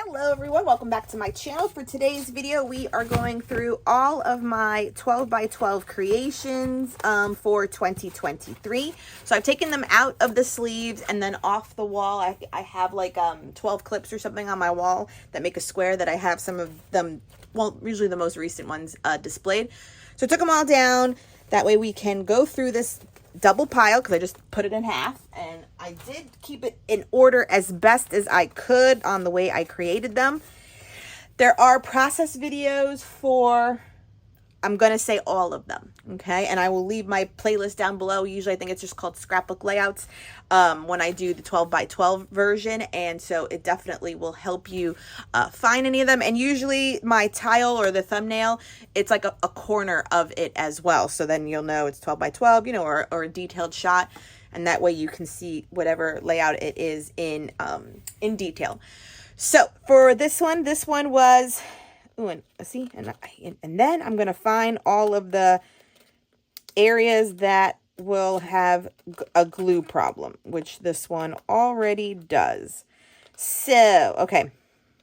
Hello everyone, welcome back to my channel. For today's video, we are going through all of my 12 by 12 creations for 2023. So I've taken them out of the sleeves and then off the wall. I have like 12 clips or something on my wall that make a square that I have some of them, well, usually the most recent ones displayed. So I took them all down. That way we can go through this double pile because I just put it in half, and I did keep it in order as best as I could on the way I created them. There are process videos for, I'm going to say all of them, okay? And I will leave my playlist down below. Usually I think it's just called Scrapbook Layouts when I do the 12 by 12 version. And so it definitely will help you find any of them. And usually my tile or the thumbnail, it's like a corner of it as well. So then you'll know it's 12 by 12, you know, or a detailed shot. And that way you can see whatever layout it is in detail. So for this one was... Ooh, and see, and then I'm going to find all of the areas that will have a glue problem, which this one already does. So, okay,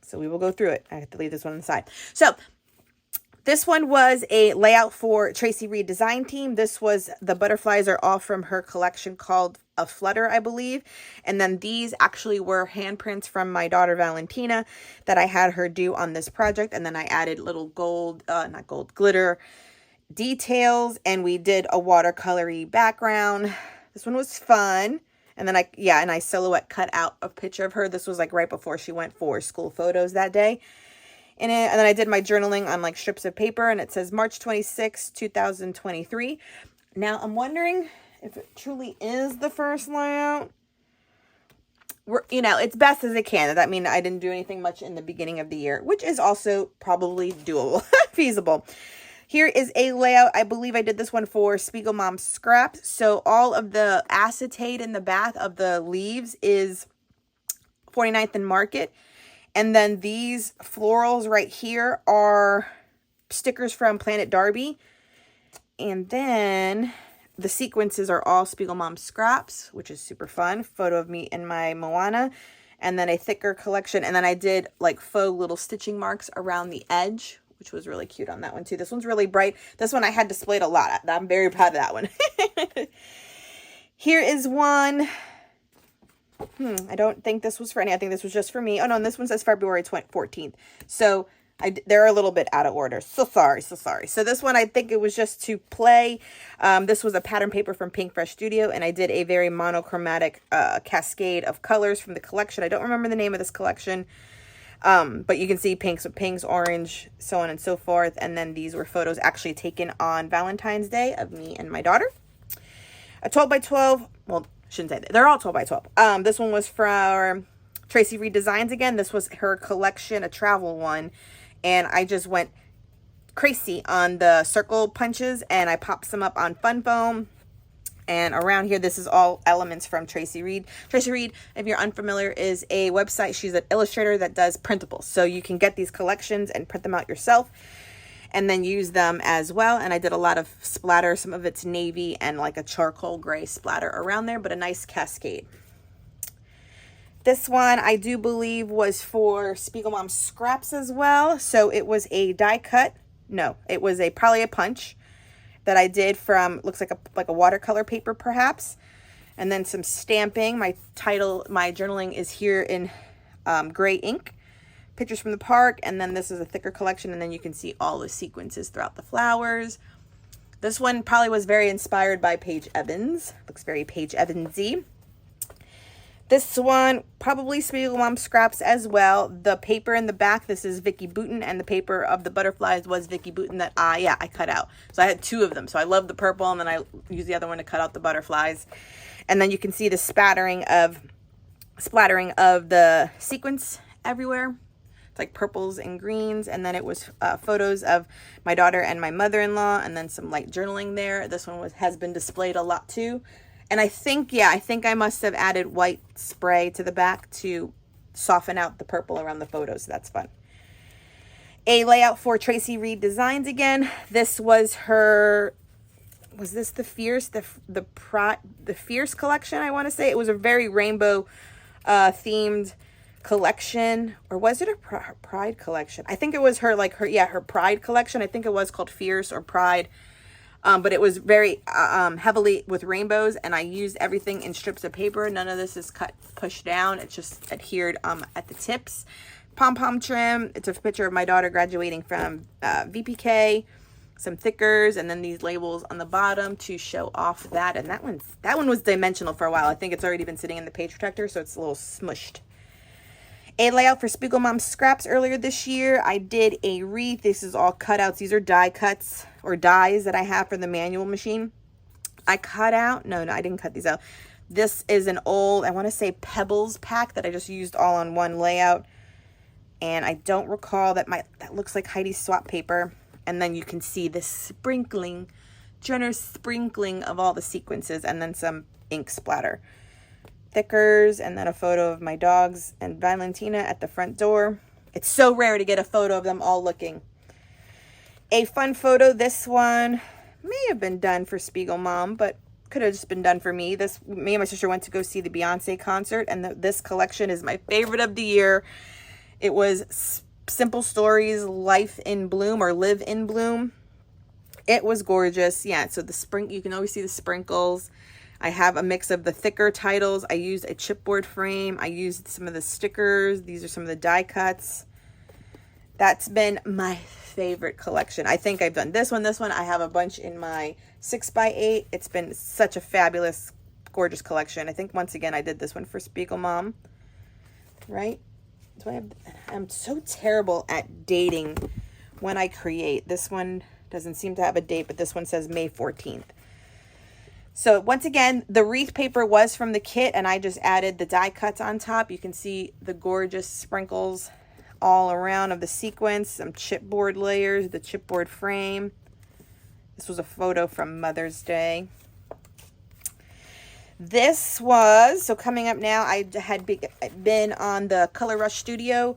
so we will go through it. I have to leave this one on the side. So this one was a layout for Tracy Reed Design Team. This was, the butterflies are all from her collection called A Flutter, I believe. And then these actually were handprints from my daughter Valentina that I had her do on this project. And then I added little gold, not gold, glitter details. And we did a watercolory background. This one was fun. And then I silhouette cut out a picture of her. This was like right before she went for school photos that day. And then I did my journaling on like strips of paper, and it says March 26, 2023. Now I'm wondering if it truly is the first layout. You know, it's best as it can. That means I didn't do anything much in the beginning of the year, which is also probably doable, feasible. Here is a layout. I believe I did this one for Spiegelmom scraps. So all of the acetate in the back of the leaves is 49th and Market. And then these florals right here are stickers from Planet Darby. And then the sequences are all Spiegelmom scraps, which is super fun. Photo of me and my Moana. And then a thicker collection. And then I did like faux little stitching marks around the edge, which was really cute on that one too. This one's really bright. This one I had displayed a lot. I'm very proud of that one. Here is one... I don't think this was for any. I think this was just for me. Oh, no, and this one says February 14th. So they're a little bit out of order. So sorry. So this one, I think it was just to play. This was a pattern paper from Pink Fresh Studio, and I did a very monochromatic cascade of colors from the collection. I don't remember the name of this collection, but you can see pinks with pinks, orange, so on and so forth. And then these were photos actually taken on Valentine's Day of me and my daughter. A 12 by 12, well, shouldn't say that. They're all 12 by 12. This one was from Tracy Reed Designs again. This was her collection, a travel one. And I just went crazy on the circle punches, and I popped some up on Fun Foam. And around here, this is all elements from Tracy Reed. Tracy Reed, if you're unfamiliar, is a website. She's an illustrator that does printables. So you can get these collections and print them out yourself, and then use them as well. And I did a lot of splatter. Some of it's navy and like a charcoal gray splatter around there, but a nice cascade. This one I do believe was for Spiegelmom scraps as well. So it was a die cut. No, it was probably a punch that I did from, looks like a watercolor paper perhaps. And then some stamping. My journaling is here in gray ink. Pictures from the park, and then this is a thicker collection, and then you can see all the sequences throughout the flowers. This one probably was very inspired by Paige Evans. Looks very Paige Evans-y. This one, probably Spiegelmom scraps as well. The paper in the back, this is Vicky Bouton, and the paper of the butterflies was Vicky Bouton that I cut out. So I had two of them. So I love the purple, and then I used the other one to cut out the butterflies. And then you can see the splattering of the sequins everywhere. Like purples and greens, and then it was photos of my daughter and my mother-in-law, and then some light journaling there. This one has been displayed a lot too. And I think I must have added white spray to the back to soften out the purple around the photos. So that's fun. A layout for Tracy Reed Designs again. This was her, was this the Fierce, the Fierce collection, I want to say. It was a very rainbow themed collection, or was it her Pride collection? I think it was her, like her Pride collection. I think it was called Fierce or Pride. But it was very heavily with rainbows, and I used everything in strips of paper. None of this is pushed down. It's just adhered at the tips. Pom-pom trim. It's a picture of my daughter graduating from VPK. Some thickers, and then these labels on the bottom to show off that. And that one was dimensional for a while. I think it's already been sitting in the page protector, so it's a little smushed. A layout for Spiegelmom scraps earlier this year. I did a wreath. This is all cutouts. These are die cuts or dies that I have for the manual machine. I cut out, no, I didn't cut these out. This is an old, I want to say Pebbles pack that I just used all on one layout. And I don't recall that looks like Heidi's swap paper. And then you can see this sprinkling, generous sprinkling of all the sequences, and then some ink splatter. Thickers, and then a photo of my dogs and Valentina at the front door. It's so rare to get a photo of them all looking. A fun photo. This one may have been done for Spiegelmom, but could have just been done for me. Me and my sister went to go see the Beyonce concert, and this collection is my favorite of the year. It was Simple Stories, Life in Bloom, or Live in Bloom. It was gorgeous. Yeah, so you can always see the sprinkles. I have a mix of the thicker titles. I used a chipboard frame. I used some of the stickers. These are some of the die cuts. That's been my favorite collection. I think I've done this one. I have a bunch in my 6x8. It's been such a fabulous, gorgeous collection. I think once again I did this one for Spiegelmom, right? I'm so terrible at dating when I create. This one doesn't seem to have a date, but this one says May 14th. So once again, the wreath paper was from the kit, and I just added the die cuts on top. You can see the gorgeous sprinkles all around of the sequins, some chipboard layers, the chipboard frame. This was a photo from Mother's Day. So coming up now, I had been on the Color Rush Studio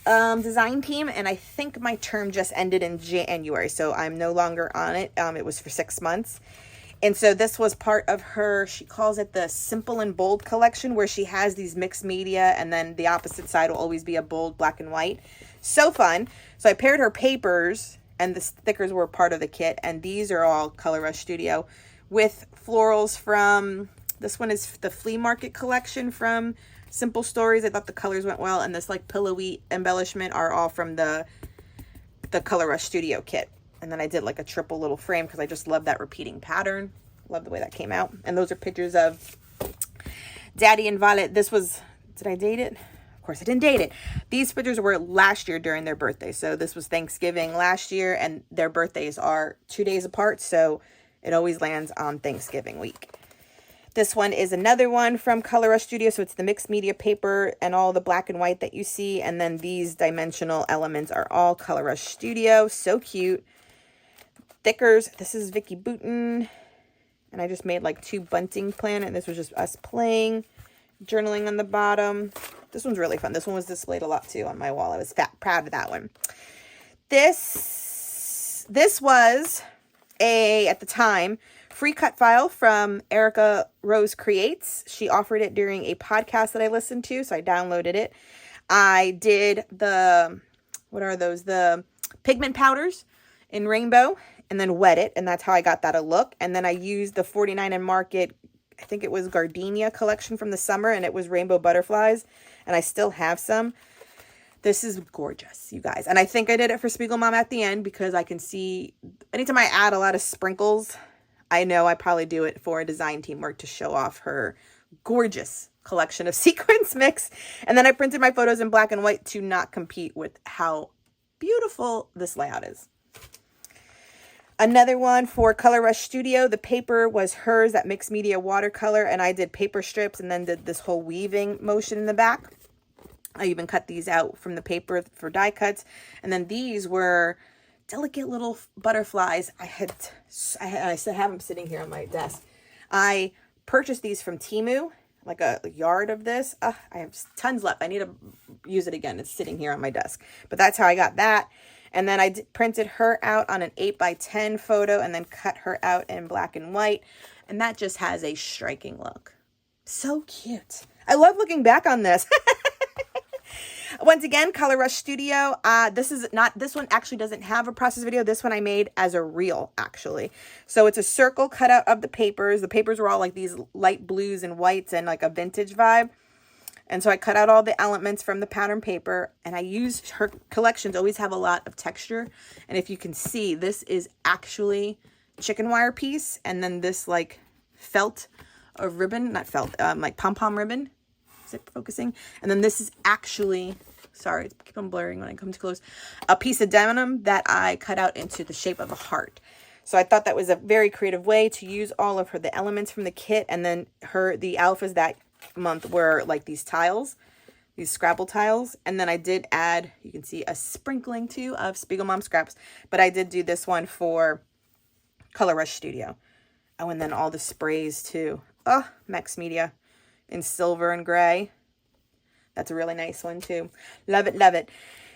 design team, and I think my term just ended in January, so I'm no longer on it. It was for 6 months. And so this was part of her, she calls it the Simple and Bold collection, where she has these mixed media, and then the opposite side will always be a bold black and white. So fun. So I paired her papers, and the stickers were part of the kit, and these are all Color Rush Studio with florals from, this one is the Flea Market collection from Simple Stories. I thought the colors went well, and this like pillowy embellishment are all from the Color Rush Studio kit. And then I did like a triple little frame because I just love that repeating pattern. Love the way that came out. And those are pictures of Daddy and Violet. This was, did I date it? Of course I didn't date it. These pictures were last year during their birthday. So this was Thanksgiving last year, and their birthdays are 2 days apart. So it always lands on Thanksgiving week. This one is another one from Color Rush Studio. So it's the mixed media paper and all the black and white that you see. And then these dimensional elements are all Color Rush Studio. So cute. Thickers. This is Vicky Booten. And I just made like 2 bunting planners. And this was just us playing. Journaling on the bottom. This one's really fun. This one was displayed a lot too on my wall. I was proud of that one. This was at the time, free cut file from Erica Rose Creates. She offered it during a podcast that I listened to, so I downloaded it. I did the pigment powders in rainbow, and then wet it, and that's how I got that a look. And then I used the 49 and Market, I think it was Gardenia collection from the summer, and it was rainbow butterflies, and I still have some. This is gorgeous, you guys. And I think I did it for Spiegelmom at the end because I can see anytime I add a lot of sprinkles, I know I probably do it for a design team work to show off her gorgeous collection of sequins mix. And then I printed my photos in black and white to not compete with how beautiful this layout is. Another one for Color Rush Studio. The paper was hers, that mixed media watercolor, and I did paper strips and then did this whole weaving motion in the back. I even cut these out from the paper for die cuts. And then these were delicate little butterflies. I still have them sitting here on my desk. I purchased these from Temu, like a yard of this. I have tons left. I need to use it again. It's sitting here on my desk. But that's how I got that. And then I printed her out on an 8x10 photo and then cut her out in black and white. And that just has a striking look. So cute. I love looking back on this. Once again, Color Rush Studio. This one actually doesn't have a process video. This one I made as a reel, actually. So it's a circle cutout of the papers. The papers were all like these light blues and whites and like a vintage vibe. And so I cut out all the elements from the pattern paper, and I used, her collections always have a lot of texture. And if you can see, this is actually chicken wire piece, and then this like felt of ribbon, not felt, like pom-pom ribbon. Is it focusing? And then this is actually, sorry, it's keep on blurring when I come too close, a piece of denim that I cut out into the shape of a heart. So I thought that was a very creative way to use all of the elements from the kit. And then the alphas that month were like these tiles, these Scrabble tiles. And then I did add, you can see a sprinkling too of Spiegelmom scraps, but I did do this one for Color Rush Studio. Oh, and then all the sprays too. Oh, Max Media in silver and gray. That's a really nice one too. Love it, love it.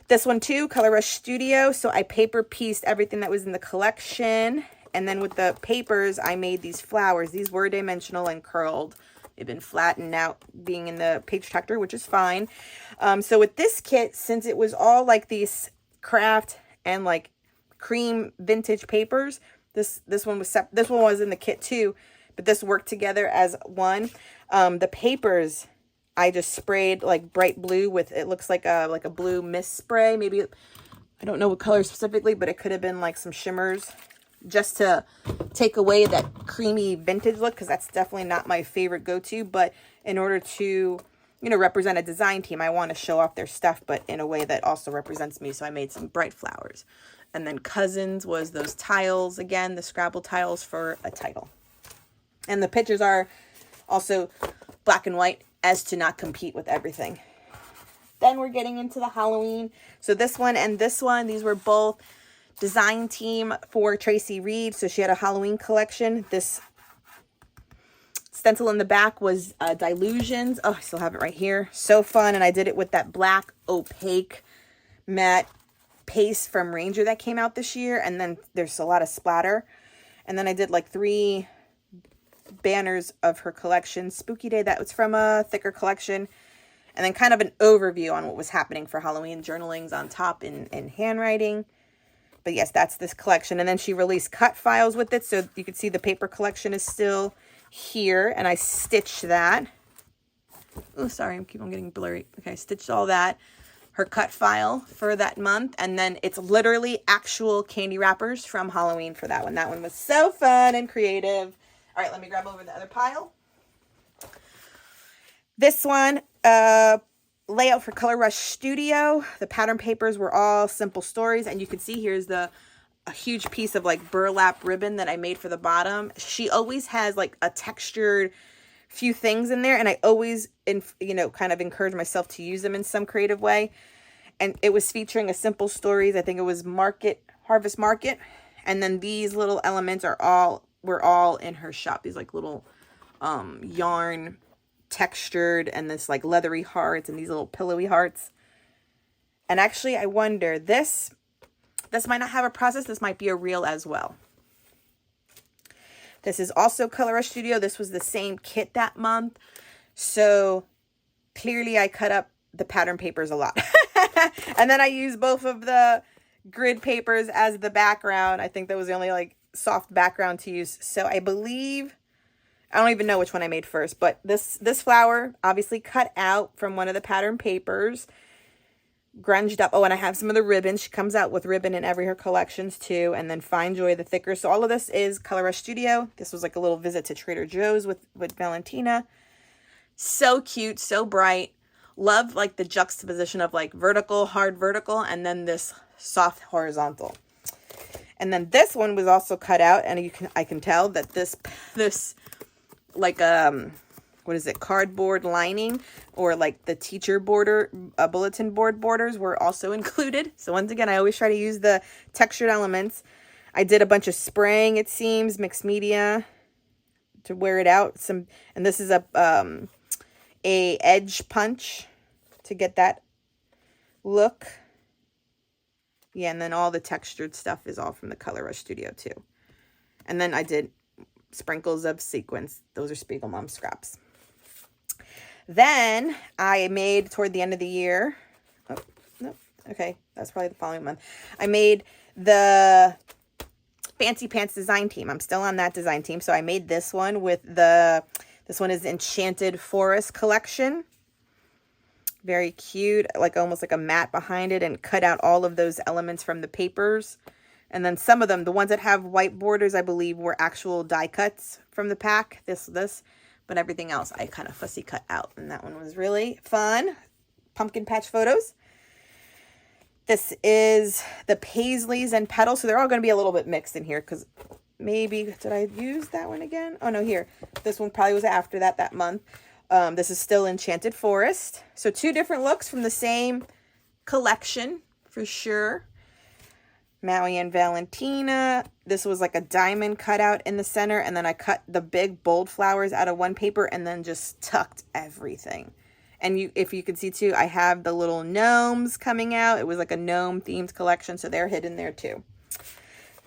This one too, Color Rush Studio. So I paper pieced everything that was in the collection. And then with the papers, I made these flowers. These were dimensional and curled. They've been flattened out being in the page protector, which is fine. So with this kit, since it was all like these craft and like cream vintage papers, this one was in the kit too, but this worked together as one. The papers, I just sprayed like bright blue with, it looks like a blue mist spray. Maybe, I don't know what color specifically, but it could have been like some shimmers, just to take away that creamy vintage look, because that's definitely not my favorite go-to. But in order to, you know, represent a design team, I want to show off their stuff, but in a way that also represents me. So I made some bright flowers. And then Cousins was those tiles, again, the Scrabble tiles for a title. And the pictures are also black and white as to not compete with everything. Then we're getting into the Halloween. So this one and this one, these were both design team for Tracy Reed. So she had a Halloween collection. This stencil in the back was Dilutions. Oh, I still have it right here. So fun. And I did it with that black opaque matte paste from Ranger that came out this year. And then there's a lot of splatter. And then I did like 3 banners of her collection. Spooky Day, that was from a thicker collection. And then kind of an overview on what was happening for Halloween. Journalings on top in handwriting. But yes, that's this collection. And then she released cut files with it. So you can see the paper collection is still here. And I stitched that. Oh, sorry. I keep on getting blurry. Okay, I stitched all that. Her cut file for that month. And then it's literally actual candy wrappers from Halloween for that one. That one was so fun and creative. All right, let me grab over the other pile. This one, layout for Color Rush Studio. The pattern papers were all simple stories, and you can see here's a huge piece of like burlap ribbon that I made for the bottom. She always has like a textured few things in there, and I always, kind of encourage myself to use them in some creative way. And it was featuring a simple stories. I think it was Harvest Market, and then these little elements were all in her shop. These like little yarn textured, and this like leathery hearts and these little pillowy hearts. And actually I wonder, this might not have a process. This might be a reel as well. This is also Color Rush Studio. This was the same kit that month. So clearly I cut up the pattern papers a lot. And then I used both of the grid papers as the background. I think that was the only like soft background to use. So I believe, I don't even know which one I made first, but this flower obviously cut out from one of the pattern papers, grunged up. Oh, and I have some of the ribbons. She comes out with ribbon in every her collections too. And then Fine Joy, the thicker. So all of this is Color Rush Studio. This was like a little visit to Trader Joe's with Valentina. So cute, so bright. Love like the juxtaposition of like vertical, hard vertical, and then this soft horizontal. And then this one was also cut out, and I can tell that this like what is it, cardboard lining, or like the teacher border, bulletin board borders were also included. So once again, I always try to use the textured elements. I did a bunch of spraying, it seems, mixed media to wear it out. And this is a edge punch to get that look. Yeah, and then all the textured stuff is all from the Color Rush Studio too. And then I did sprinkles of sequins. Those are Spiegelmom scraps. Then I made, toward the end of the year, Oh, no. Okay, that's probably the following month. I made the Fancy Pants design team. I'm still on that design team. So I made this one with this one is Enchanted Forest collection. Very cute, like almost like a mat behind it, and cut out all of those elements from the papers. And then some of them, the ones that have white borders, I believe were actual die cuts from the pack. This, but everything else I kind of fussy cut out. And that one was really fun. Pumpkin patch photos. This is the Paislees and Petals. So they're all going to be a little bit mixed in here because maybe, did I use that one again? Oh, no, here. This one probably was after that month. This is still Enchanted Forest. So 2 different looks from the same collection for sure. Maui and Valentina. This was like a diamond cutout in the center. And then I cut the big bold flowers out of one paper and then just tucked everything. And if you can see too, I have the little gnomes coming out. It was like a gnome themed collection, so they're hidden there too.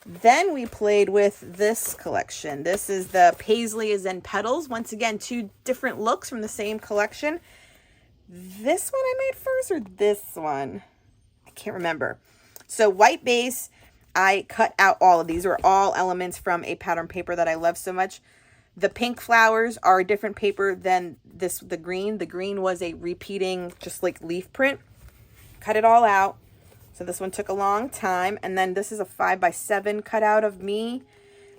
Then we played with this collection. This is the Paisleys and Petals. Once again, 2 different looks from the same collection. This one I made first or this one? I can't remember. So white base, I cut out all of these. Are all elements from a pattern paper that I love so much. The pink flowers are a different paper than the green. The green was a repeating, just like leaf print. Cut it all out. So this one took a long time. And then this is a 5x7 cutout of me.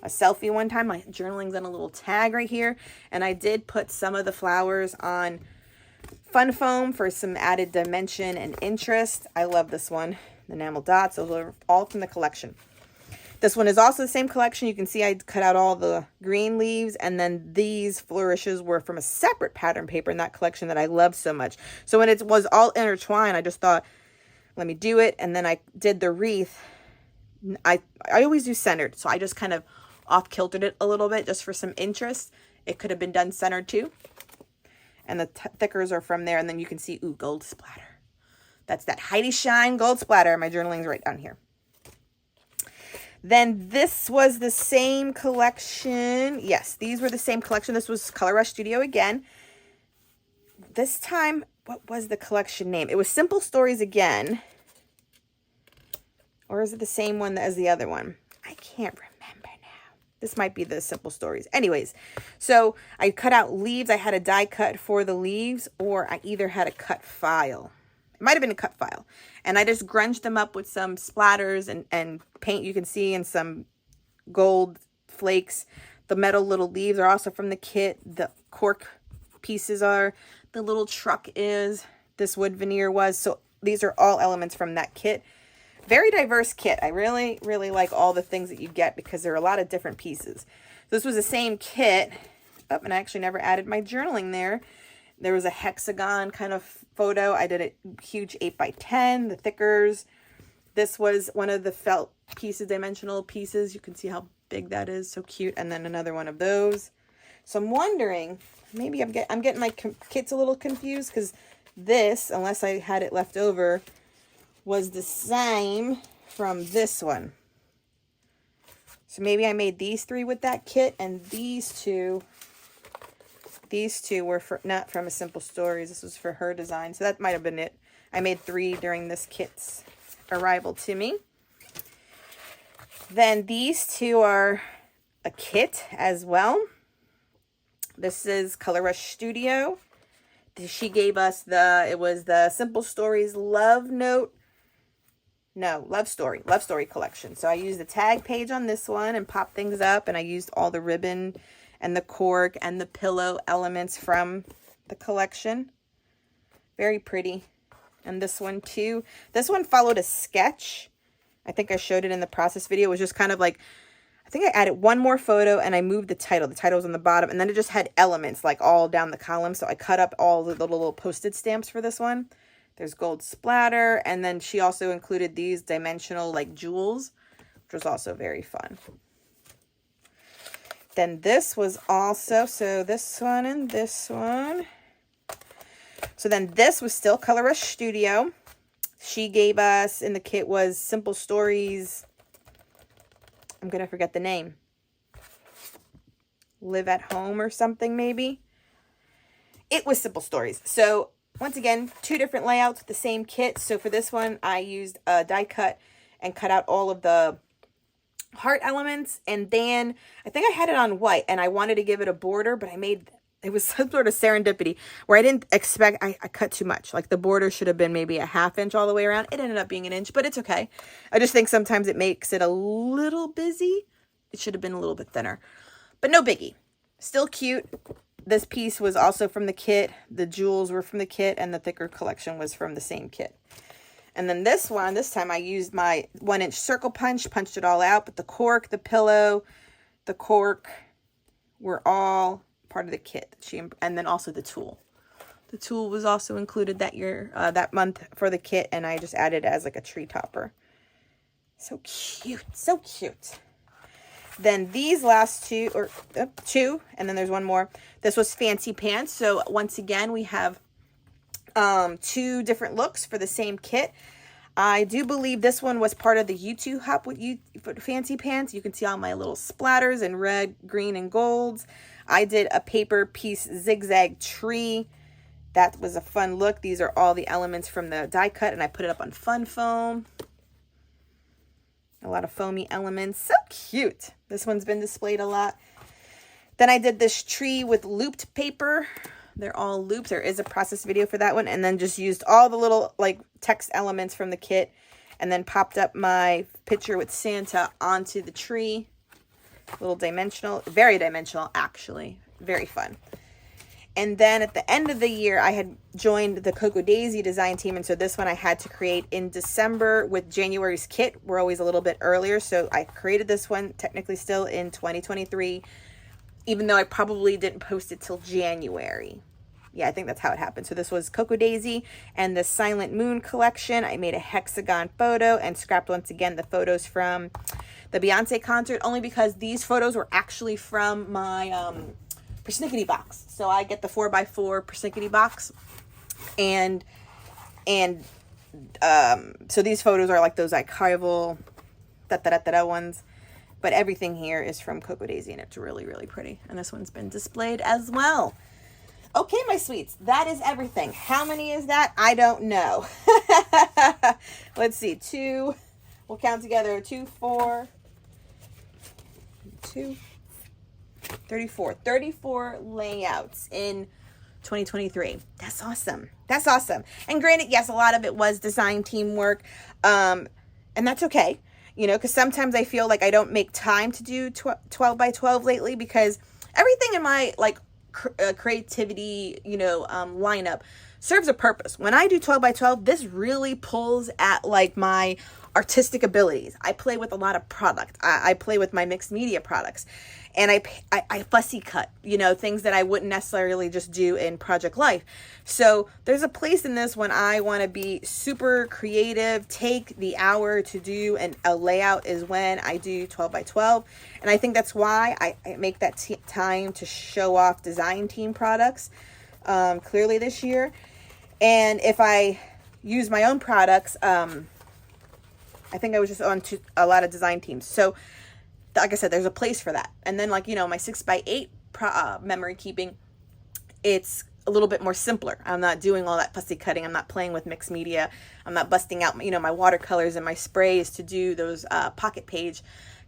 A selfie one time. My journaling's on a little tag right here. And I did put some of the flowers on fun foam for some added dimension and interest. I love this one. The enamel dots. Those are all from the collection. This one is also the same collection. You can see I cut out all the green leaves, and then these flourishes were from a separate pattern paper in that collection that I love so much. So when it was all intertwined, I just thought, let me do it. And then I did the wreath. I always do centered, so I just kind of off-kiltered it a little bit just for some interest. It could have been done centered too. And the thickers are from there, and then you can see, ooh, gold splatter. That's that Heidi Shine gold splatter. My journaling's right down here. Then this was the same collection. Yes, these were the same collection. This was Color Rush Studio again. This time, what was the collection name? It was Simple Stories again. Or is it the same one as the other one? I can't remember now. This might be the Simple Stories. Anyways, so I cut out leaves. I had a die cut for the leaves, or I either had a cut file. It might have been a cut file. And I just grunged them up with some splatters and paint you can see, and some gold flakes. The metal little leaves are also from the kit. The cork pieces are. The little truck is. This wood veneer was. So these are all elements from that kit. Very diverse kit. I really, really like all the things that you get because there are a lot of different pieces. This was the same kit. Oh, and I actually never added my journaling there. There was a hexagon kind of photo. I did a huge 8x10, the thickers. This was one of the felt pieces, dimensional pieces. You can see how big that is. So cute. And then another one of those. So I'm wondering, maybe I'm getting my kits a little confused because this, unless I had it left over, was the same from this one. So maybe I made these 3 with that kit, and these two were not from a Simple Stories. This was for her design. So that might have been it. I made 3 during this kit's arrival to me. Then these 2 are a kit as well. This is Color Rush Studio. She gave us it was the Simple Stories Love Story collection. So I used the tag page on this one and popped things up, and I used all the ribbon and the cork and the pillow elements from the collection. Very pretty. And this one too. This one followed a sketch. I think I showed it in the process video. It was just kind of like, I think I added one more photo and I moved the title. The title was on the bottom, and then it just had elements like all down the column. So I cut up all the little postage stamps for this one. There's gold splatter. And then she also included these dimensional like jewels, which was also very fun. Then this was also, so this one and this one. So then this was still Color Rush Studio. She gave us, in the kit was Simple Stories. I'm going to forget the name. Live at Home or something maybe. It was Simple Stories. So once again, 2 different layouts with the same kit. So for this one, I used a die cut and cut out all of the heart elements. And then I think I had it on white and I wanted to give it a border, but it was some sort of serendipity where I didn't expect, I cut too much. Like the border should have been maybe a 1/2 inch all the way around. It ended up being 1 inch, but it's okay. I just think sometimes it makes it a little busy. It should have been a little bit thinner, but no biggie. Still cute. This piece was also from the kit. The jewels were from the kit, and the thicker collection was from the same kit. And then this time I used my 1-inch circle punch, punched it all out, but the cork, the pillow, the cork were all part of the kit. And then also the tool. The tool was also included that year, that month for the kit, and I just added as like a tree topper. So cute, so cute. Then these last two, and then there's one more. This was Fancy Pants. So once again, we have 2 different looks for the same kit. I do believe this one was part of the YouTube hop with Fancy Pants. You can see all my little splatters in red, green, and golds. I did a paper piece zigzag tree. That was a fun look. These are all the elements from the die cut, and I put it up on fun foam. A lot of foamy elements. So cute. This one's been displayed a lot. Then I did this tree with looped paper. They're all looped. There is a process video for that one. And then just used all the little like text elements from the kit. And then popped up my picture with Santa onto the tree. A little dimensional. Very dimensional, actually. Very fun. And then at the end of the year, I had joined the Cocoa Daisy design team. And so this one I had to create in December with January's kit. We're always a little bit earlier. So I created this one technically still in 2023, even though I probably didn't post it till January. Yeah, I think that's how it happened. So this was Cocoa Daisy and the Silent Moon collection. I made a hexagon photo and scrapped once again the photos from the Beyonce concert, only because these photos were actually from my Persnickety box. So I get the 4x4 Persnickety box, and so these photos are like those archival ones, but everything here is from Cocoa Daisy, and it's really, really pretty. And this one's been displayed as well. Okay, my sweets, that is everything. How many is that? I don't know. Let's see, 2, we'll count together, 2, 4, 2, 34 layouts in 2023. That's awesome. That's awesome. And granted, yes, a lot of it was design teamwork, and that's okay, you know, because sometimes I feel like I don't make time to do 12x12 lately, because everything in my like creativity, you know, lineup serves a purpose. When I do 12x12, this really pulls at like my artistic abilities. I play with a lot of product. I play with my mixed media products, and I fussy cut, you know, things that I wouldn't necessarily just do in project life. So there's a place in this when I want to be super creative, take the hour to do a layout is when I do 12x12. And I think that's why I make that time to show off design team products clearly this year. And if I use my own products, I think I was just on a lot of design teams. So like I said, there's a place for that. And then like, you know, my 6x8 memory keeping, it's a little bit more simpler. I'm not doing all that fussy cutting. I'm not playing with mixed media. I'm not busting out, you know, my watercolors and my sprays to do those pocket page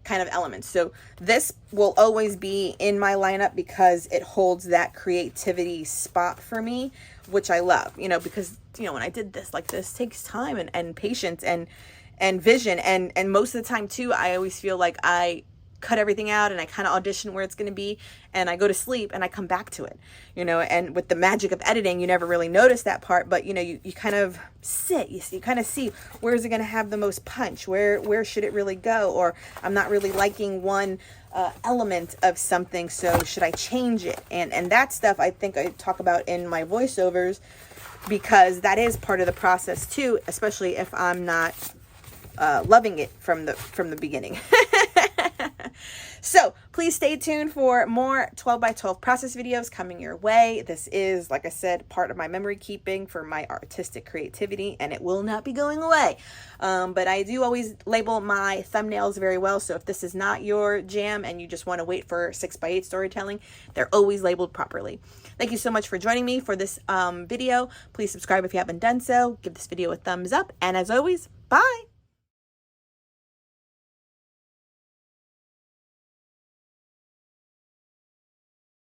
kind of elements. So this will always be in my lineup because it holds that creativity spot for me, which I love, you know, because, you know, when I did this, like this takes time and patience and vision. And most of the time too, I always feel like I cut everything out and I kind of audition where it's going to be, and I go to sleep and I come back to it, you know. And with the magic of editing, you never really notice that part, but you know, you kind of sit, you kind of see where is it going to have the most punch, where should it really go, or I'm not really liking one element of something, so should I change it? And that stuff I think I talk about in my voiceovers, because that is part of the process too, especially if I'm not loving it from the beginning. So please stay tuned for more 12 by 12 process videos coming your way. This is, like I said, part of my memory keeping for my artistic creativity, and it will not be going away. But I do always label my thumbnails very well. So if this is not your jam and you just want to wait for 6x8 storytelling, they're always labeled properly. Thank you so much for joining me for this video. Please subscribe if you haven't done so. Give this video a thumbs up. And as always, bye.